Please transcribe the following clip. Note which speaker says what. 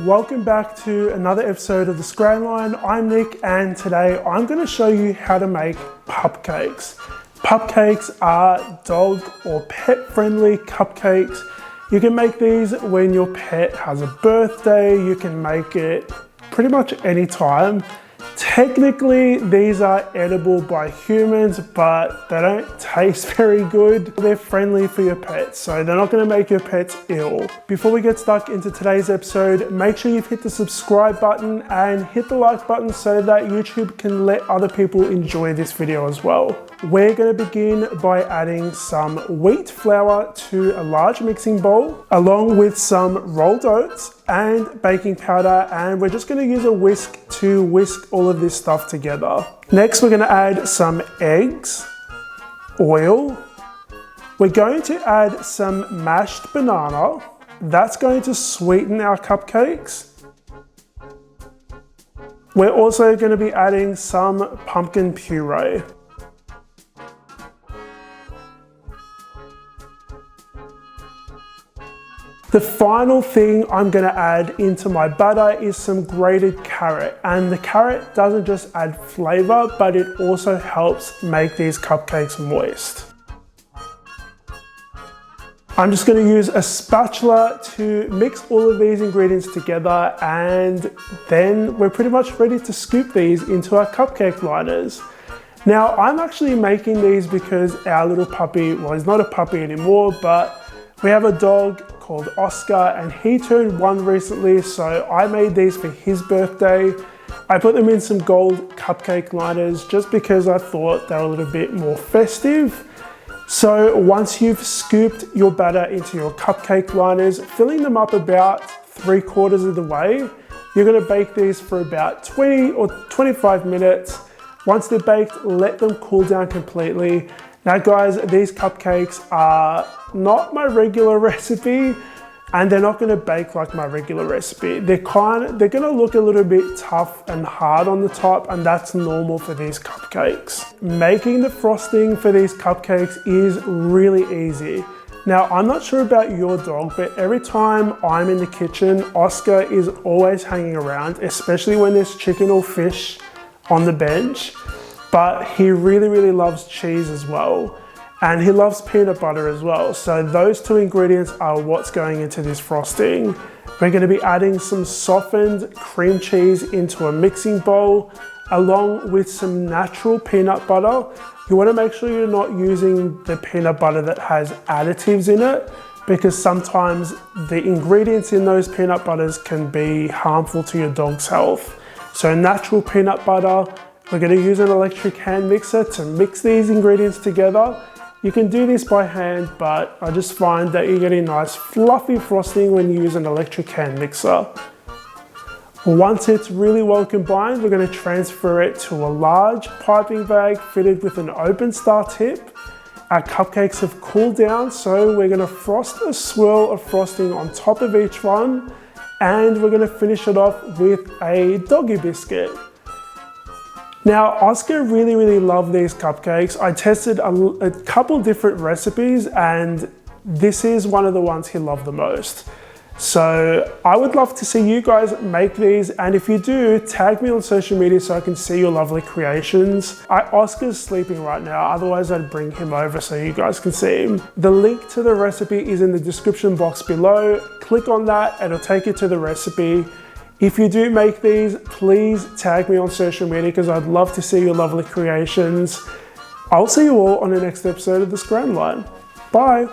Speaker 1: welcome back to another episode of the Scran Line. I'm Nick and today I'm going to show you how to make pupcakes. Pupcakes are dog or pet friendly cupcakes. You can make these when your pet has a birthday. You can make it pretty much any time. Technically, these are edible by humans, but they don't taste very good. They're friendly for your pets, so they're not going to make your pets ill. Before we get stuck into today's episode, make sure you've hit the subscribe button and hit the like button so that YouTube can let other people enjoy this video as well. We're going to begin by adding some wheat flour to a large mixing bowl, along with some rolled oats and baking powder, and we're just going to use a whisk to whisk all of this stuff together. Next, we're going to add some eggs, oil. We're going to add some mashed banana. That's going to sweeten our cupcakes. We're also going to be adding some pumpkin puree. The final thing I'm going to add into my batter is some grated carrot, and the carrot doesn't just add flavor, but it also helps make these cupcakes moist. I'm just going to use a spatula to mix all of these ingredients together, and then we're pretty much ready to scoop these into our cupcake liners. Now, I'm actually making these because our little puppy, well, he's not a puppy anymore, but we have a dog called Oscar and he turned 1 recently, so I made these for his birthday. I put them in some gold cupcake liners just because I thought they were a little bit more festive. So once you've scooped your batter into your cupcake liners, filling them up about 3/4 of the way, you're going to bake these for about 20 or 25 minutes. Once they're baked, let them cool down completely. Now guys, these cupcakes are not my regular recipe and they're not going to bake like my regular recipe. They're going to look a little bit tough and hard on the top, and that's normal for these cupcakes. Making the frosting for these cupcakes is really easy. Now, I'm not sure about your dog, but every time I'm in the kitchen, Oscar is always hanging around, especially when there's chicken or fish on the bench. But he really loves cheese as well, and he loves peanut butter as well. So those 2 ingredients are what's going into this frosting. We're going to be adding some softened cream cheese into a mixing bowl, along with some natural peanut butter. You want to make sure you're not using the peanut butter that has additives in it, because sometimes the ingredients in those peanut butters can be harmful to your dog's health. So natural peanut butter. We're going to use an electric hand mixer to mix these ingredients together. You can do this by hand, but I just find that you're getting nice fluffy frosting when you use an electric hand mixer. Once it's really well combined, we're going to transfer it to a large piping bag fitted with an open star tip. Our cupcakes have cooled down, so we're going to frost a swirl of frosting on top of each one, and we're going to finish it off with a doggy biscuit. Now, Oscar really loved these cupcakes. I tested a couple different recipes and this is one of the ones he loved the most. So I would love to see you guys make these, and if you do, tag me on social media so I can see your lovely creations. Oscar's sleeping right now, otherwise I'd bring him over so you guys can see him. The link to the recipe is in the description box below. Click on that and it'll take you to the recipe. If you do make these, please tag me on social media because I'd love to see your lovely creations. I'll see you all on the next episode of the Scran Line. Bye.